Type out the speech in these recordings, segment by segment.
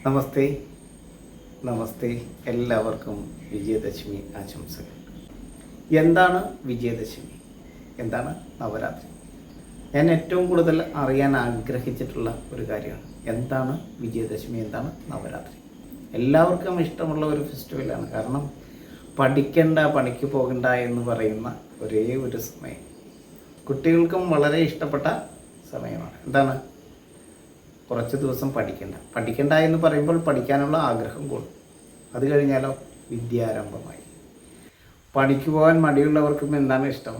നമസ്തേ നമസ്തേ എല്ലാവർക്കും വിജയദശമി ആശംസകൾ. എന്താണ് വിജയദശമി? എന്താണ് നവരാത്രി? ഞാൻ ഏറ്റവും കൂടുതൽ അറിയാൻ ആഗ്രഹിച്ചിട്ടുള്ള ഒരു കാര്യമാണ് എന്താണ് വിജയദശമി, എന്താണ് നവരാത്രി. എല്ലാവർക്കും ഇഷ്ടമുള്ള ഒരു ഫെസ്റ്റിവലാണ്. കാരണം പഠിക്കണ്ട, പണിക്ക് പോകണ്ട എന്ന് പറയുന്ന ഒരേ ഒരു സമയം കുട്ടികൾക്കും വളരെ ഇഷ്ടപ്പെട്ട സമയമാണ്. എന്താണ്? കുറച്ച് ദിവസം പഠിക്കണ്ട എന്ന് പറയുമ്പോൾ പഠിക്കാനുള്ള ആഗ്രഹം കൂടും. അത് കഴിഞ്ഞാലോ വിദ്യാരംഭമായി. പണിക്ക് പോകാൻ മടിയുള്ളവർക്കും എന്താണ് ഇഷ്ടം?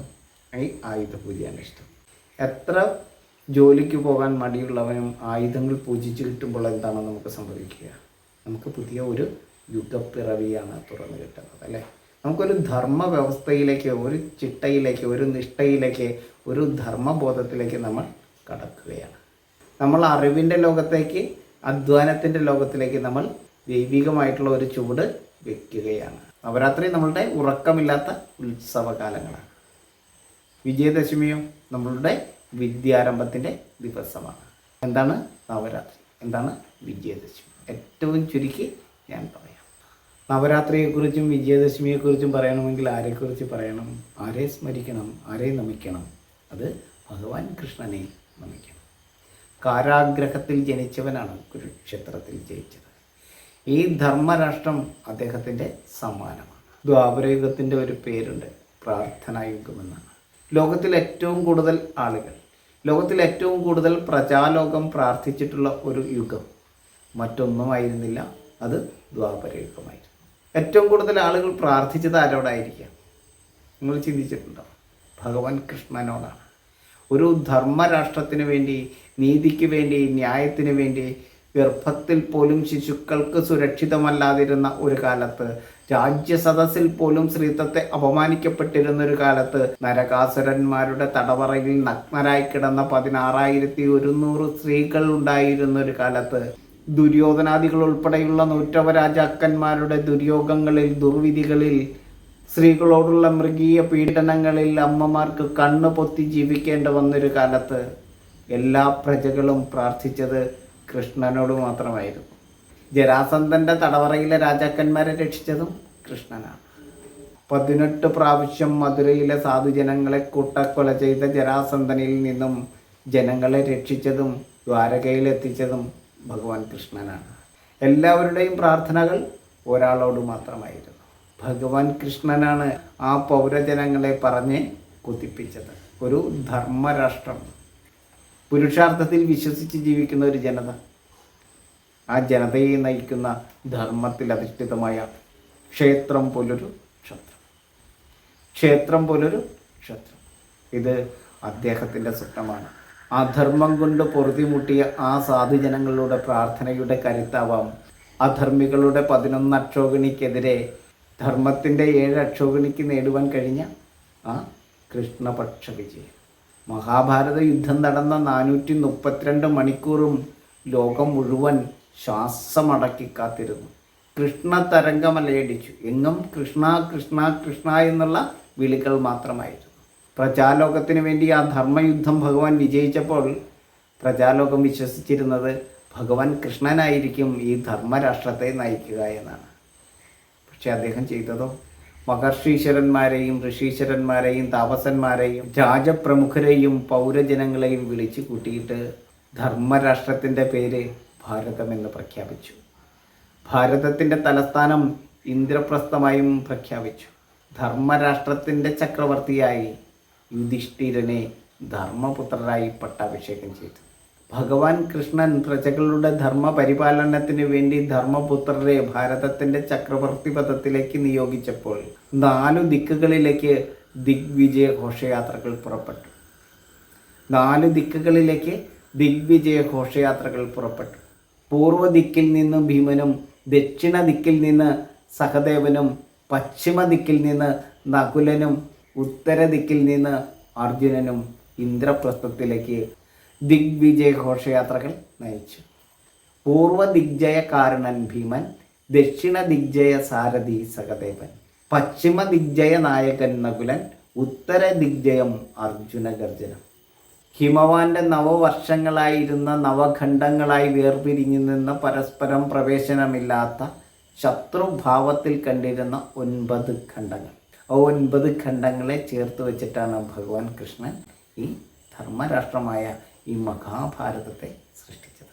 ഈ ആയുധപൂജയാണ് ഇഷ്ടം. എത്ര ജോലിക്ക് പോകാൻ മടിയുള്ളവനും ആയുധങ്ങൾ പൂജിച്ച് കിട്ടുമ്പോൾ എന്താണ് നമുക്ക് സംഭവിക്കുക? നമുക്ക് പുതിയ ഒരു യുഗപ്പിറവിയാണ് തുറന്നു കിട്ടുന്നത്, അല്ലേ? നമുക്കൊരു ധർമ്മ വ്യവസ്ഥയിലേക്ക്, ഒരു ചിട്ടയിലേക്ക്, ഒരു നിഷ്ഠയിലേക്ക്, ഒരു ധർമ്മബോധത്തിലേക്ക് നമ്മൾ കടക്കുകയാണ്. നമ്മൾ അറിവിൻ്റെ ലോകത്തേക്ക്, അധ്വാനത്തിൻ്റെ ലോകത്തിലേക്ക് നമ്മൾ ദൈവികമായിട്ടുള്ള ഒരു ചുവട് വയ്ക്കുകയാണ്. നവരാത്രി നമ്മളുടെ ഉറക്കമില്ലാത്ത ഉത്സവകാലങ്ങളാണ്. വിജയദശമിയോ നമ്മളുടെ വിദ്യാരംഭത്തിൻ്റെ ദിവസമാണ്. എന്താണ് നവരാത്രി? എന്താണ് വിജയദശമി? ഏറ്റവും ചുരുക്കി ഞാൻ പറയാം. നവരാത്രിയെക്കുറിച്ചും വിജയദശമിയെക്കുറിച്ചും പറയണമെങ്കിൽ ആരെക്കുറിച്ച് പറയണം? ആരെ സ്മരിക്കണം? ആരെ നമിക്കണം? അത് ഭഗവാൻ കൃഷ്ണനെ നമിക്കണം. കാരാഗ്രഹത്തിൽ ജനിച്ചവനാണ് കുരുക്ഷേത്രത്തിൽ ജയിച്ചത്. ഈ ധർമ്മരാഷ്ട്രം അദ്ദേഹത്തിൻ്റെ സമ്മാനമാണ്. ദ്വാപരയുഗത്തിൻ്റെ ഒരു പേരുണ്ട്, പ്രാർത്ഥനായുഗമെന്നാണ്. ലോകത്തിൽ ഏറ്റവും കൂടുതൽ ആളുകൾ, ലോകത്തിൽ ഏറ്റവും കൂടുതൽ പ്രജാലോകം പ്രാർത്ഥിച്ചിട്ടുള്ള ഒരു യുഗം മറ്റൊന്നുമായിരുന്നില്ല, അത് ദ്വാപരയുഗമായിരുന്നു. ഏറ്റവും കൂടുതൽ ആളുകൾ പ്രാർത്ഥിച്ചത് ആരോടായിരിക്കാം? നിങ്ങൾ ചിന്തിച്ചിട്ടുണ്ടോ? ഭഗവാൻ കൃഷ്ണനോടാണ്. ഒരു ധർമ്മരാഷ്ട്രത്തിന് വേണ്ടി, നീതിക്ക് വേണ്ടി, ന്യായത്തിന് വേണ്ടി, ഗർഭത്തിൽ പോലും ശിശുക്കൾക്ക് സുരക്ഷിതമല്ലാതിരുന്ന ഒരു കാലത്ത്, രാജ്യസദസ്സിൽ പോലും സ്ത്രീത്വത്തെ അപമാനിക്കപ്പെട്ടിരുന്നൊരു കാലത്ത്, നരകാസുരന്മാരുടെ തടവറയിൽ നഗ്നരായി കിടന്ന 16,100 സ്ത്രീകൾ ഉണ്ടായിരുന്നൊരു കാലത്ത്, ദുര്യോധനാദികൾ ഉൾപ്പെടെയുള്ള 100 രാജാക്കന്മാരുടെ ദുര്യോഗങ്ങളിൽ, ദുർവിധികളിൽ, സ്ത്രീകളോടുള്ള മൃഗീയ പീഡനങ്ങളിൽ അമ്മമാർക്ക് കണ്ണ് പൊത്തി ജീവിക്കേണ്ട വന്നൊരു കാലത്ത് എല്ലാ പ്രജകളും പ്രാർത്ഥിച്ചത് കൃഷ്ണനോട് മാത്രമായിരുന്നു. ജരാസന്ധൻ്റെ തടവറയിലെ രാജാക്കന്മാരെ രക്ഷിച്ചതും കൃഷ്ണനാണ്. 18 പ്രാവശ്യം മധുരയിലെ സാധുജനങ്ങളെ കൂട്ടക്കൊല ചെയ്ത ജരാസന്ധനിൽ നിന്നും ജനങ്ങളെ രക്ഷിച്ചതും ദ്വാരകയിലെത്തിച്ചതും ഭഗവാൻ കൃഷ്ണനാണ്. എല്ലാവരുടെയും പ്രാർത്ഥനകൾ ഒരാളോട് മാത്രമായിരുന്നു. ഭഗവാൻ കൃഷ്ണനാണ് ആ പൗരജനങ്ങളെ പറഞ്ഞ് കുതിപ്പിച്ചത്. ഒരു ധർമ്മരാഷ്ട്രം, പുരുഷാർത്ഥത്തിൽ വിശ്വസിച്ച് ജീവിക്കുന്ന ഒരു ജനത, ആ ജനതയെ നയിക്കുന്ന ധർമ്മത്തിൽ അധിഷ്ഠിതമായ ക്ഷേത്രം പോലൊരു ക്ഷേത്രം, ക്ഷേത്രം പോലൊരു ക്ഷേത്രം. ഇത് അദ്ദേഹത്തിൻ്റെ സ്വപ്നമാണ്. ആ ധർമ്മം കൊണ്ട് പൊറുതിമുട്ടിയ ആ സാധുജനങ്ങളുടെ പ്രാർത്ഥനയുടെ കരുത്താവാം അധർമ്മികളുടെ 11 അക്ഷോഹിണിക്കെതിരെ ധർമ്മത്തിൻ്റെ 7 അക്ഷോഹിണിക്ക് നേടുവാൻ കഴിഞ്ഞ ആ കൃഷ്ണപക്ഷ വിജയം. മഹാഭാരത യുദ്ധം നടന്ന 432 മണിക്കൂറും ലോകം മുഴുവൻ ശ്വാസമടക്കി കാത്തിരുന്നു. കൃഷ്ണ തരംഗമലയടിച്ചു. എങ്ങും കൃഷ്ണ കൃഷ്ണ കൃഷ്ണ എന്നുള്ള വിളികൾ മാത്രമായിരുന്നു. പ്രജാലോകത്തിന് വേണ്ടി ആ ധർമ്മയുദ്ധം ഭഗവാൻ വിജയിച്ചപ്പോൾ പ്രജാലോകം വിശ്വസിച്ചിരുന്നത് ഭഗവാൻ കൃഷ്ണനായിരിക്കും ഈ ധർമ്മരാഷ്ട്രത്തെ നയിക്കുക എന്നാണ്. പക്ഷെ അദ്ദേഹം ചെയ്തതോ മഹർഷീശ്വരന്മാരെയും ഋഷീശ്വരന്മാരെയും താപസന്മാരെയും രാജപ്രമുഖരെയും പൗരജനങ്ങളെയും വിളിച്ചു കൂട്ടിയിട്ട് ധർമ്മരാഷ്ട്രത്തിൻ്റെ പേര് ഭാരതമെന്ന് പ്രഖ്യാപിച്ചു. ഭാരതത്തിൻ്റെ തലസ്ഥാനം ഇന്ദ്രപ്രസ്ഥമായും പ്രഖ്യാപിച്ചു. ധർമ്മരാഷ്ട്രത്തിൻ്റെ ചക്രവർത്തിയായി യുധിഷ്ഠിരനെ ധർമ്മപുത്രരായി പട്ടാഭിഷേകം ചെയ്തു. ഭഗവാൻ കൃഷ്ണൻ പ്രജകളുടെ ധർമ്മ പരിപാലനത്തിന് വേണ്ടി ധർമ്മപുത്രരെ ഭാരതത്തിൻ്റെ ചക്രവർത്തി പദത്തിലേക്ക് നിയോഗിച്ചപ്പോൾ 4 ദിക്കുകളിലേക്ക് ദിഗ്വിജയ ഘോഷയാത്രകൾ പുറപ്പെട്ടു. 4 ദിക്കുകളിലേക്ക് ദിഗ്വിജയ ഘോഷയാത്രകൾ പുറപ്പെട്ടു. പൂർവ്വ ദിക്കിൽ നിന്ന് ഭീമനും, ദക്ഷിണ ദിക്കിൽ നിന്ന് സഹദേവനും, പശ്ചിമ ദിക്കിൽ നിന്ന് നകുലനും, ഉത്തര ദിക്കിൽ നിന്ന് അർജുനനും ഇന്ദ്രപ്രസ്ഥത്തിലേക്ക് ദിഗ്വിജയ ഘോഷയാത്രകൾ നയിച്ചു. പൂർവ്വ ദിഗ്ജയ കാരണൻ ഭീമൻ, ദക്ഷിണ ദിഗ്ജയ സാരഥി സഹദേവൻ, പശ്ചിമ ദിഗ്ജയ നായകൻ നകുലൻ, ഉത്തര ദിഗ്ജയം അർജുന ഗർജനം. ഹിമവാന്റെ നവവർഷങ്ങളായിരുന്ന നവഖണ്ഡങ്ങളായി വേർപിരിഞ്ഞു നിന്ന് പരസ്പരം പ്രവേശനമില്ലാത്ത ശത്രുഭാവത്തിൽ കണ്ടിരുന്ന 9 ഖണ്ഡങ്ങൾ. ആ 9 ഖണ്ഡങ്ങളെ ചേർത്ത് വെച്ചിട്ടാണ് ഭഗവാൻ കൃഷ്ണൻ ഈ ധർമ്മരാഷ്ട്രമായ ഈ മഹാഭാരതത്തെ സൃഷ്ടിച്ചത്.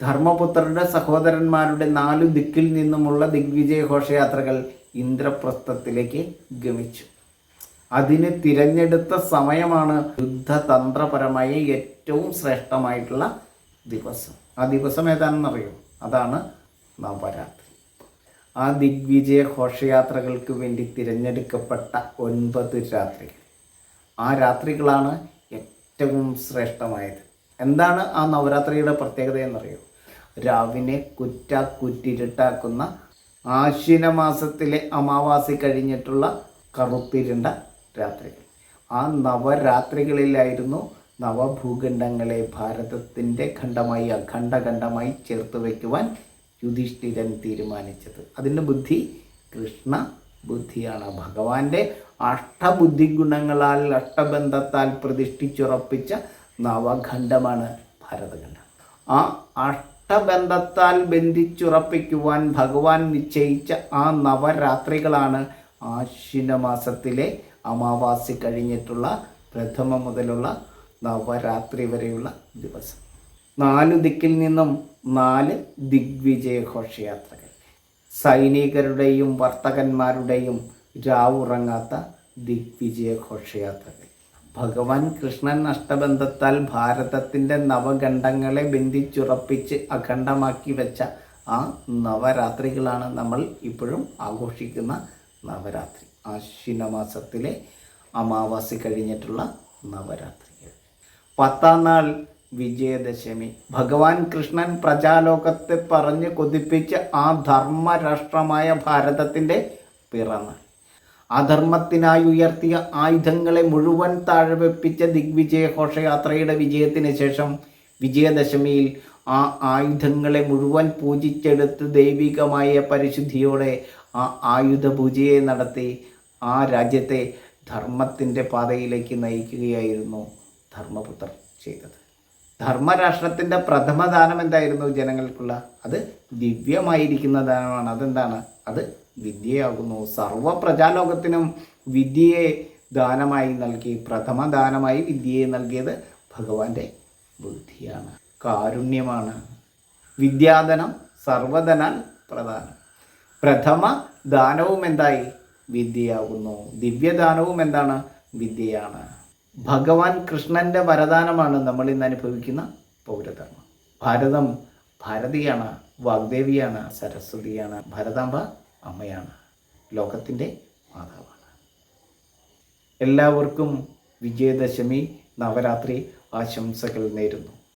ധർമ്മപുത്രരുടെ സഹോദരന്മാരുടെ 4 ദിക്കിൽ നിന്നുമുള്ള ദിഗ്വിജയ ഘോഷയാത്രകൾ ഇന്ദ്രപ്രസ്ഥത്തിലേക്ക് ഗമിച്ചു. അതിന് തിരഞ്ഞെടുത്ത സമയമാണ് യുദ്ധതന്ത്രപരമായ ഏറ്റവും ശ്രേഷ്ഠമായിട്ടുള്ള ദിവസം. ആ ദിവസം ഏതാണെന്നറിയോ? അതാണ് നവരാത്രി. ആ ദിഗ്വിജയ ഘോഷയാത്രകൾക്ക് വേണ്ടി തിരഞ്ഞെടുക്കപ്പെട്ട 9 രാത്രികൾ. ആ രാത്രികളാണ് ഏറ്റവും ശ്രേഷ്ഠമായത്. എന്താണ് ആ നവരാത്രിയുടെ പ്രത്യേകത എന്നറിയോ? രാവിനെ കുറ്റിരുട്ടാക്കുന്ന ആശ്വിന മാസത്തിലെ അമാവാസി കഴിഞ്ഞിട്ടുള്ള കറുത്തിരുണ്ട രാത്രികൾ. ആ നവരാത്രികളിലായിരുന്നു നവഭൂഖണ്ഡങ്ങളെ ഭാരതത്തിൻ്റെ ഖണ്ഡമായി അഖണ്ഡഖണ്ഡമായി ചേർത്ത് വയ്ക്കുവാൻ യുധിഷ്ഠിരൻ തീരുമാനിച്ചത്. അതിൻ്റെ ബുദ്ധി കൃഷ്ണ ബുദ്ധിയാണ്. ഭഗവാന്റെ അഷ്ടബുദ്ധി ഗുണങ്ങളാൽ അഷ്ടബന്ധത്താൽ പ്രതിഷ്ഠിച്ചുറപ്പിച്ച നവഖണ്ഡമാണ് ഭാരതഖണ്ഡം. ആ അഷ്ടബന്ധത്താൽ ബന്ധിച്ചുറപ്പിക്കുവാൻ ഭഗവാൻ നിശ്ചയിച്ച ആ നവരാത്രികളാണ് ആശ്വിന മാസത്തിലെ അമാവാസി കഴിഞ്ഞിട്ടുള്ള പ്രഥമ മുതലുള്ള നവരാത്രി വരെയുള്ള ദിവസം. 4 ദിക്കിൽ നിന്നും 4 ദിഗ്വിജയ ഘോഷയാത്രകൾ. സൈനികരുടെയും വർത്തകന്മാരുടെയും രാവുറങ്ങാത്ത ദിഗ്വിജയ ഘോഷയാത്രകൾ. ഭഗവാൻ കൃഷ്ണൻ അഷ്ടബന്ധത്താൽ ഭാരതത്തിൻ്റെ നവഖണ്ഡങ്ങളെ ബന്ധിച്ചുറപ്പിച്ച് അഖണ്ഡമാക്കി വെച്ച ആ നവരാത്രികളാണ് നമ്മൾ ഇപ്പോഴും ആഘോഷിക്കുന്ന നവരാത്രി. ആശ്വിന മാസത്തിലെ അമാവാസി കഴിഞ്ഞിട്ടുള്ള നവരാത്രികൾ. 10ാം നാൾ വിജയദശമി. ഭഗവാൻ കൃഷ്ണൻ പ്രജാലോകത്തെ പറഞ്ഞ് കൊതിപ്പിച്ച ആ ധർമ്മരാഷ്ട്രമായ ഭാരതത്തിൻ്റെ പിറന്നാൾ. അധർമ്മത്തിനായി ഉയർത്തിയ ആയുധങ്ങളെ മുഴുവൻ താഴ്വെപ്പിച്ച ദിഗ്വിജയ ഘോഷയാത്രയുടെ വിജയത്തിന് ശേഷം വിജയദശമിയിൽ ആ ആയുധങ്ങളെ മുഴുവൻ പൂജിച്ചെടുത്ത് ദൈവികമായ പരിശുദ്ധിയോടെ ആ ആയുധ പൂജയെ നടത്തി ആ രാജ്യത്തെ ധർമ്മത്തിൻ്റെ പാതയിലേക്ക് നയിക്കുകയായിരുന്നു ധർമ്മപുത്രർ ചെയ്തത്. ധർമ്മരാഷ്ട്രത്തിൻ്റെ പ്രഥമ ദാനം എന്തായിരുന്നു ജനങ്ങൾക്കുള്ള? അത് ദിവ്യമായിരിക്കുന്ന ദാനമാണ്. അതെന്താണ്? അത് വിദ്യയാകുന്നു. സർവ പ്രജാലോകത്തിനും വിദ്യയെ ദാനമായി നൽകി. പ്രഥമ ദാനമായി വിദ്യയെ നൽകിയത് ഭഗവാന്റെ ബുദ്ധിയാണ്, കാരുണ്യമാണ്. വിദ്യാദനം സർവധനാൽ പ്രധാനം. പ്രഥമ ദാനവും എന്തായി? വിദ്യയാകുന്നു. ദിവ്യദാനവും എന്താണ്? വിദ്യയാണ്. ഭഗവാൻ കൃഷ്ണൻ്റെ വരദാനമാണ് നമ്മൾ ഇന്ന് അനുഭവിക്കുന്ന പൗരധർമ്മം. ഭാരതം ഭാരതിയാണ്, വാഗ്ദേവിയാണ്, സരസ്വതിയാണ്. ഭാരതാംബ അമ്മയാണ്, ലോകത്തിൻ്റെ മാതാവാണ്. എല്ലാവർക്കും വിജയദശമി നവരാത്രി ആശംസകൾ നേരുന്നു.